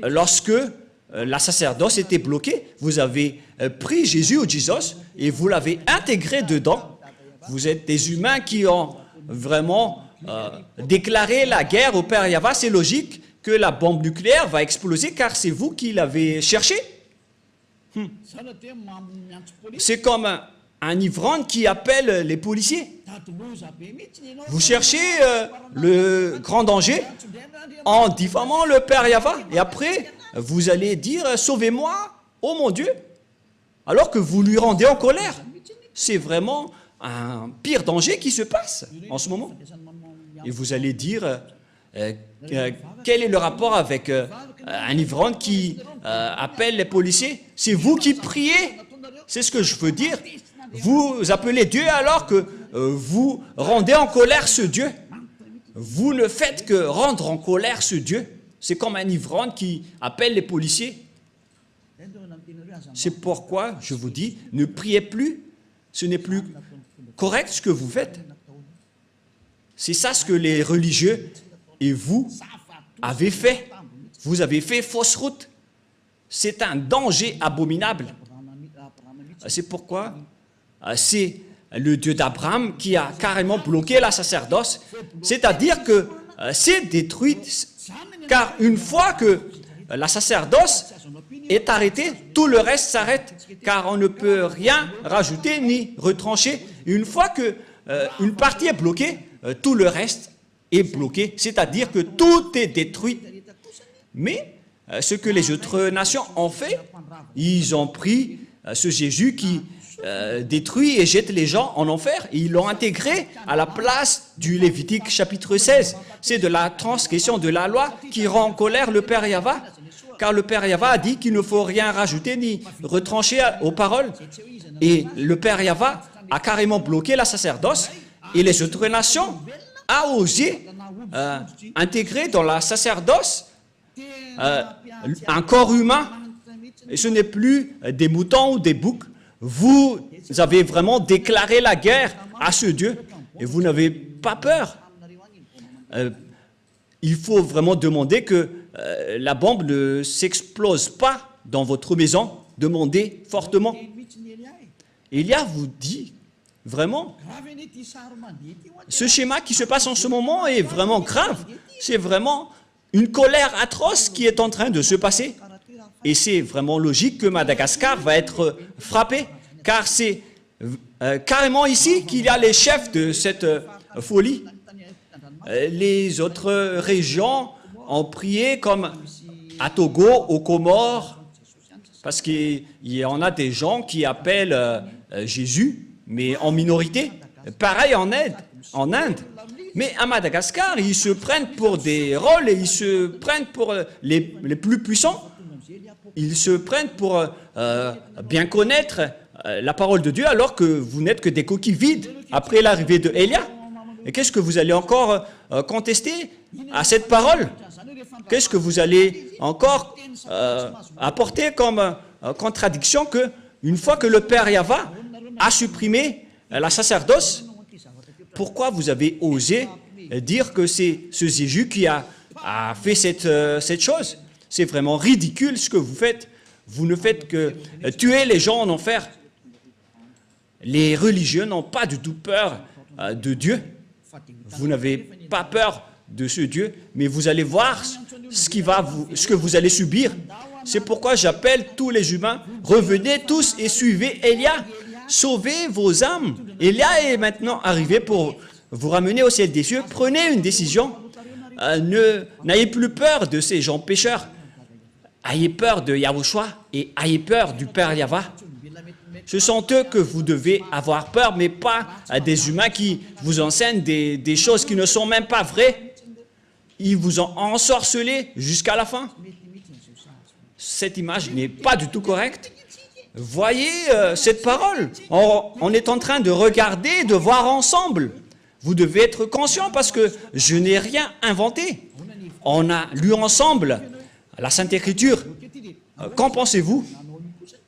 lorsque la sacerdoce était bloquée, vous avez pris Jésus ou Jesus et vous l'avez intégré dedans. Vous êtes des humains qui ont vraiment déclaré la guerre au Père Yahva. C'est logique que la bombe nucléaire va exploser car c'est vous qui l'avez cherché. C'est comme un ivrogne qui appelle les policiers. Vous cherchez le grand danger en diffamant le Père Yahva. Et après, vous allez dire « Sauvez-moi, oh mon Dieu !» alors que vous lui rendez en colère. C'est vraiment un pire danger qui se passe en ce moment. Et vous allez dire quel est le rapport avec un ivrogne qui appelle les policiers? C'est vous qui priez. C'est ce que je veux dire. Vous appelez Dieu alors que vous rendez en colère ce Dieu. Vous ne faites que rendre en colère ce Dieu. C'est comme un ivrogne qui appelle les policiers. C'est pourquoi je vous dis, ne priez plus. Ce n'est plus correct ce que vous faites. C'est ça ce que les religieux et vous avez fait. Vous avez fait fausse route. C'est un danger abominable. C'est pourquoi c'est le Dieu d'Abraham qui a carrément bloqué la sacerdoce. C'est-à-dire que c'est détruit. Car une fois que la sacerdoce est arrêtée, tout le reste s'arrête. Car on ne peut rien rajouter ni retrancher. Une fois qu'une partie est bloquée, tout le reste est bloqué. C'est-à-dire que tout est détruit. Mais ce que les autres nations ont fait, ils ont pris ce Jésus qui détruit et jette les gens en enfer. Et ils l'ont intégré à la place du Lévitique chapitre 16. C'est de la transgression de la loi qui rend en colère le Père Yahva. Car le Père Yahva a dit qu'il ne faut rien rajouter ni retrancher aux paroles. Et le Père Yahva a carrément bloqué la sacerdoce et les autres nations a osé intégrer dans la sacerdoce un corps humain. Et ce n'est plus des moutons ou des boucs. Vous avez vraiment déclaré la guerre à ce Dieu et vous n'avez pas peur. Il faut vraiment demander que la bombe ne s'explose pas dans votre maison. Demandez fortement. Élia vous dit vraiment, ce schéma qui se passe en ce moment est vraiment grave. C'est vraiment une colère atroce qui est en train de se passer. Et c'est vraiment logique que Madagascar va être frappé, car c'est carrément ici qu'il y a les chefs de cette folie. Les autres régions ont prié comme à Togo, aux Comores, parce qu'il y en a des gens qui appellent Jésus, mais en minorité. Pareil en Inde. Mais à Madagascar, ils se prennent pour des rôles et ils se prennent pour les plus puissants. Ils se prennent pour bien connaître la parole de Dieu alors que vous n'êtes que des coquilles vides après l'arrivée de Élia. Et qu'est-ce que vous allez encore contester à cette parole? Qu'est-ce que vous allez encore apporter comme contradiction que une fois que le Père Yahva a supprimé la sacerdoce, pourquoi vous avez osé dire que c'est ce Jésus qui a fait cette chose? C'est vraiment ridicule ce que vous faites. Vous ne faites que tuer les gens en enfer. Les religieux n'ont pas du tout peur de Dieu. Vous n'avez pas peur de ce Dieu, mais vous allez voir ce que vous allez subir. C'est pourquoi j'appelle tous les humains, revenez tous et suivez Élia. Sauvez vos âmes. Élia est maintenant arrivé pour vous ramener au ciel des cieux. Prenez une décision. N'ayez plus peur de ces gens pécheurs. Ayez peur de Yahushua et ayez peur du Père Yahva. Ce sont eux que vous devez avoir peur, mais pas des humains qui vous enseignent des choses qui ne sont même pas vraies. Ils vous ont ensorcelé jusqu'à la fin. Cette image n'est pas du tout correcte. Voyez cette parole. On est en train de regarder, de voir ensemble. Vous devez être conscient parce que je n'ai rien inventé. On a lu ensemble la Sainte Écriture. Qu'en pensez-vous?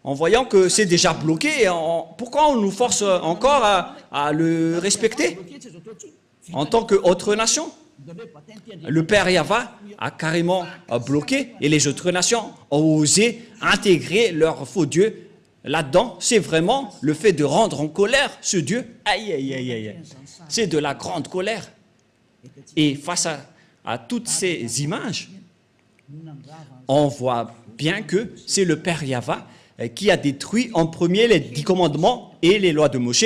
En voyant que c'est déjà bloqué, pourquoi on nous force encore à le respecter en tant qu'autre nation? Le Père Yahva a carrément bloqué et les autres nations ont osé intégrer leur faux Dieu là-dedans. C'est vraiment le fait de rendre en colère ce Dieu. Aïe, aïe, aïe, aïe. C'est de la grande colère. Et face à toutes ces images, on voit bien que c'est le Père Yahva qui a détruit en premier les 10 commandements et les lois de Moshe,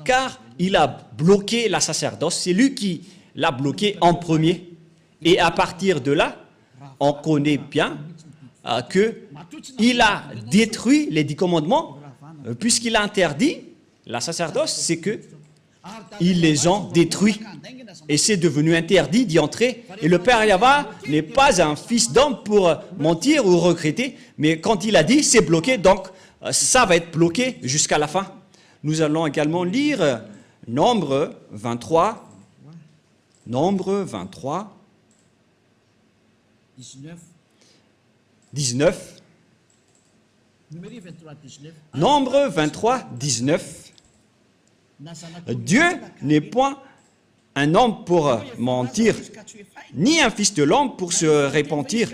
car il a bloqué la sacerdoce. C'est lui qui l'a bloqué en premier. Et à partir de là, on connaît bien qu'il a détruit les 10 commandements, puisqu'il a interdit la sacerdoce, c'est qu'ils les ont détruits. Et c'est devenu interdit d'y entrer. Et le Père Yahva n'est pas un fils d'homme pour mentir ou regretter, mais quand il a dit, c'est bloqué, donc ça va être bloqué jusqu'à la fin. Nous allons également lire Nombre 23. Nombre 23. 19. Nombre 23, 19. Dieu n'est point un homme pour mentir, ni un fils de l'homme pour se repentir.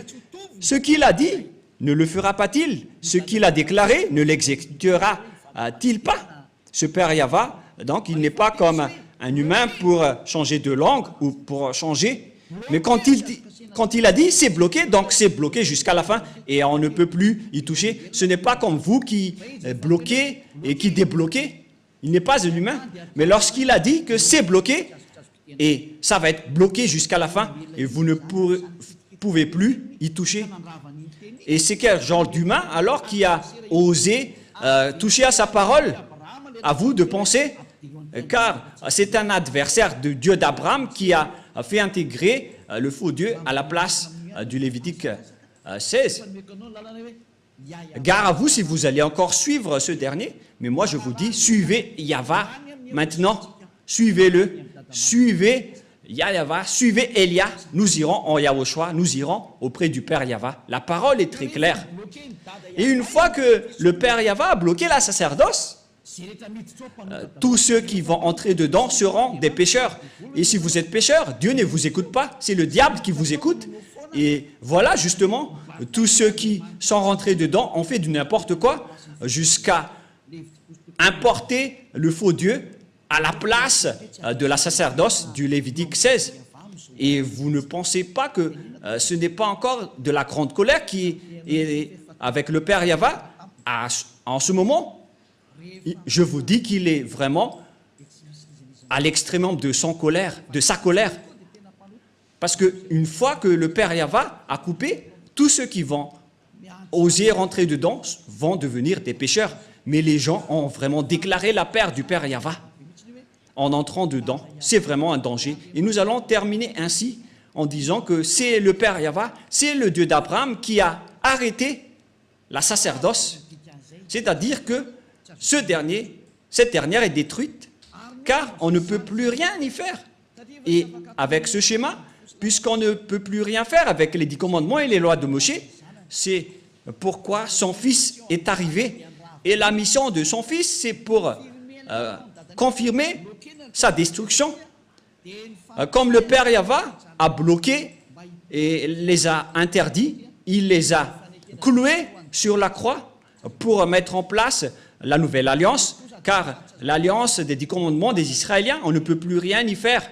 Ce qu'il a dit, ne le fera pas-il? Ce qu'il a déclaré, ne l'exécutera-t-il pas? Ce Père Yahva, donc, il n'est pas comme un humain pour changer de langue ou pour changer. Mais quand il a dit, c'est bloqué, donc c'est bloqué jusqu'à la fin et on ne peut plus y toucher. Ce n'est pas comme vous qui bloquez et qui débloquez. Il n'est pas un humain. Mais lorsqu'il a dit que c'est bloqué, et ça va être bloqué jusqu'à la fin, et vous ne pouvez plus y toucher. Et c'est quel genre d'humain alors qui a osé toucher à sa parole? À vous de penser, car c'est un adversaire de Dieu d'Abraham qui a fait intégrer le faux Dieu à la place du Lévitique 16. Gare à vous si vous allez encore suivre ce dernier, mais moi je vous dis, suivez Yahva maintenant, suivez-le, suivez Yahva, suivez Elia, nous irons en Yahushua, nous irons auprès du Père Yahva. La parole est très claire. Et une fois que le Père Yahva a bloqué la sacerdoce, tous ceux qui vont entrer dedans seront des pécheurs. Et si vous êtes pécheur, Dieu ne vous écoute pas, c'est le diable qui vous écoute. Et voilà justement, tous ceux qui sont rentrés dedans ont fait du n'importe quoi jusqu'à importer le faux Dieu à la place de la sacerdoce du Lévitique 16. Et vous ne pensez pas que ce n'est pas encore de la grande colère qui est avec le Père Yahva en ce moment. Je vous dis qu'il est vraiment à l'extrême de sa colère. Parce qu'une fois que le Père Yahva a coupé, tous ceux qui vont oser rentrer dedans vont devenir des pécheurs. Mais les gens ont vraiment déclaré la paix du Père Yahva en entrant dedans. C'est vraiment un danger. Et nous allons terminer ainsi en disant que c'est le Père Yahva, c'est le Dieu d'Abraham qui a arrêté la sacerdoce. C'est-à-dire que cette dernière est détruite, car on ne peut plus rien y faire. Et avec ce schéma, puisqu'on ne peut plus rien faire avec les 10 commandements et les lois de Moshe, c'est pourquoi son fils est arrivé. Et la mission de son fils, c'est pour confirmer sa destruction. Comme le Père Yahva a bloqué et les a interdits, il les a cloués sur la croix pour mettre en place la nouvelle alliance, car l'alliance des 10 commandements des Israéliens, on ne peut plus rien y faire.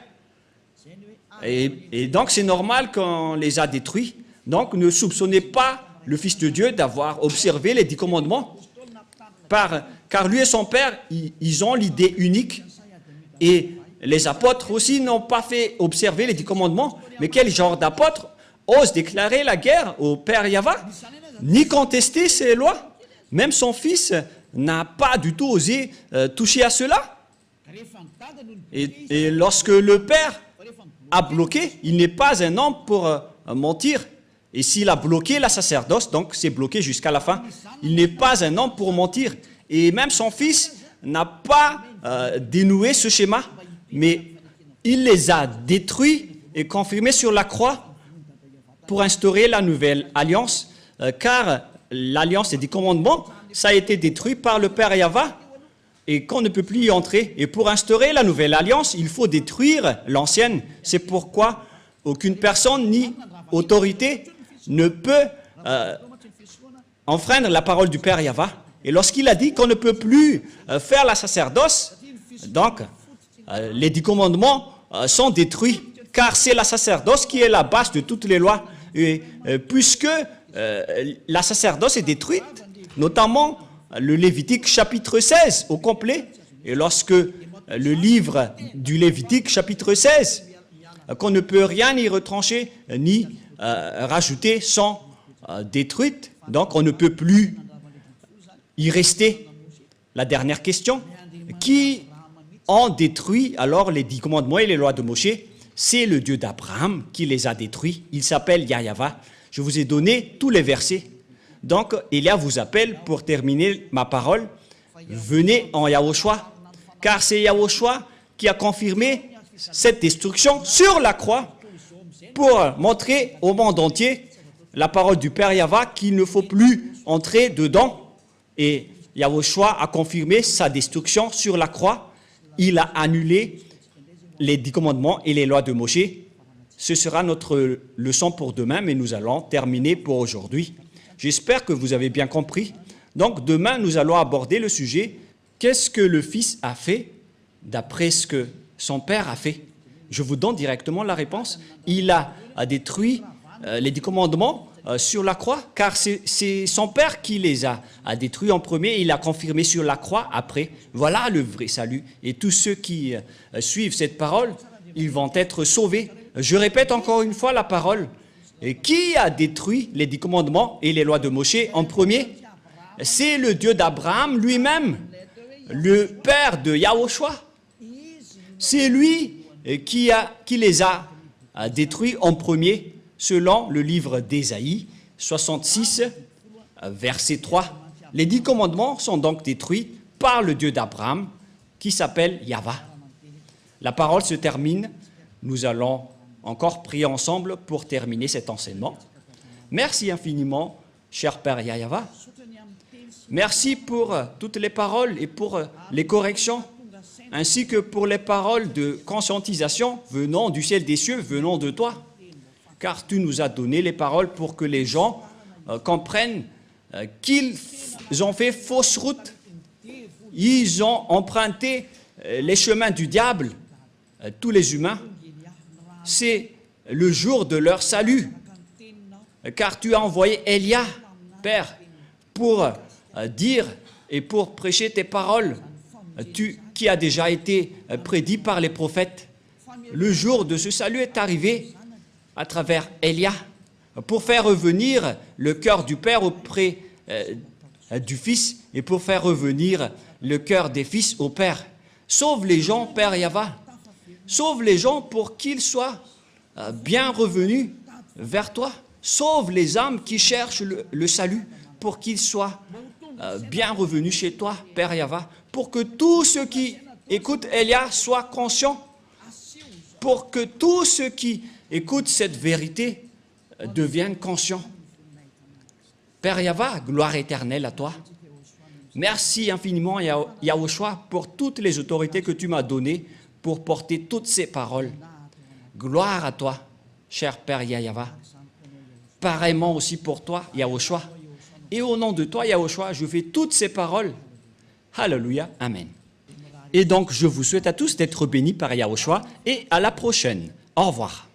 Et donc c'est normal qu'on les a détruits. Donc ne soupçonnez pas le Fils de Dieu d'avoir observé les 10 commandements, car lui et son Père, ils ont l'idée unique. Et les apôtres aussi n'ont pas fait observer les 10 commandements. Mais quel genre d'apôtre ose déclarer la guerre au Père Yahva, ni contester ses lois? Même son fils n'a pas du tout osé toucher à cela. Et lorsque le Père a bloqué, il n'est pas un homme pour mentir. Et s'il a bloqué la sacerdoce, donc c'est bloqué jusqu'à la fin, il n'est pas un homme pour mentir. Et même son fils n'a pas dénoué ce schéma, mais il les a détruits et confirmés sur la croix pour instaurer la nouvelle alliance, car l'alliance des 10 commandements, ça a été détruit par le Père Yahva et qu'on ne peut plus y entrer. Et pour instaurer la nouvelle alliance, il faut détruire l'ancienne. C'est pourquoi aucune personne ni autorité ne peut enfreindre la parole du Père Yahva. Et lorsqu'il a dit qu'on ne peut plus faire la sacerdoce, donc les 10 commandements sont détruits, car c'est la sacerdoce qui est la base de toutes les lois. Et puisque la sacerdoce est détruite, notamment le Lévitique chapitre 16 au complet, et lorsque le livre du Lévitique chapitre 16, qu'on ne peut rien y retrancher ni rajouter, sont détruites, donc on ne peut plus y rester. La dernière question, qui ont détruit alors les 10 commandements et les lois de Moshe? C'est le Dieu d'Abraham qui les a détruits. Il s'appelle Yahva. Je vous ai donné tous les versets. Donc, Elia vous appelle pour terminer ma parole. Venez en Yahushua, car c'est Yahushua qui a confirmé cette destruction sur la croix pour montrer au monde entier la parole du Père Yahva qu'il ne faut plus entrer dedans. Et Yahushua a confirmé sa destruction sur la croix. Il a annulé les 10 commandements et les lois de Moshe. Ce sera notre leçon pour demain, mais nous allons terminer pour aujourd'hui. J'espère que vous avez bien compris. Donc demain, nous allons aborder le sujet « Qu'est-ce que le Fils a fait d'après ce que son Père a fait ?» Je vous donne directement la réponse. Il a détruit les 10 commandements sur la croix, car c'est son Père qui les a détruits en premier, et il a confirmé sur la croix après. Voilà le vrai salut. Et tous ceux qui suivent cette parole, ils vont être sauvés. Je répète encore une fois la parole. Et qui a détruit les 10 commandements et les lois de Moshe en premier? C'est le Dieu d'Abraham lui-même, le Père de Yahushua. C'est lui qui les a détruits en premier, selon le livre d'Ésaïe 66, verset 3. Les 10 commandements sont donc détruits par le Dieu d'Abraham, qui s'appelle Yahva. La parole se termine. Nous allons encore prier ensemble pour terminer cet enseignement. Merci infiniment, cher Père Yahva. Merci pour toutes les paroles et pour les corrections, ainsi que pour les paroles de conscientisation venant du ciel des cieux, venant de toi. Car tu nous as donné les paroles pour que les gens comprennent qu'ils ont fait fausse route. Ils ont emprunté les chemins du diable, tous les humains. C'est le jour de leur salut. Car tu as envoyé Élia, Père, pour dire et pour prêcher tes paroles, qui a déjà été prédit par les prophètes. Le jour de ce salut est arrivé à travers Élia, pour faire revenir le cœur du Père auprès du Fils et pour faire revenir le cœur des fils au Père. Sauve les gens, Père Yahva. Sauve les gens pour qu'ils soient bien revenus vers toi. Sauve les âmes qui cherchent le salut pour qu'ils soient bien revenus chez toi, Père Yahva. Pour que tous ceux qui écoutent Élia soient conscients. Pour que tous ceux qui écoutent cette vérité deviennent conscients. Père Yahva, gloire éternelle à toi. Merci infiniment, Yahushua, pour toutes les autorités que tu m'as données pour porter toutes ces paroles. Gloire à toi, cher Père Yahva. Pareillement aussi pour toi, Yahushua. Et au nom de toi, Yahushua, je fais toutes ces paroles. Alléluia, Amen. Et donc, je vous souhaite à tous d'être bénis par Yahushua et à la prochaine. Au revoir.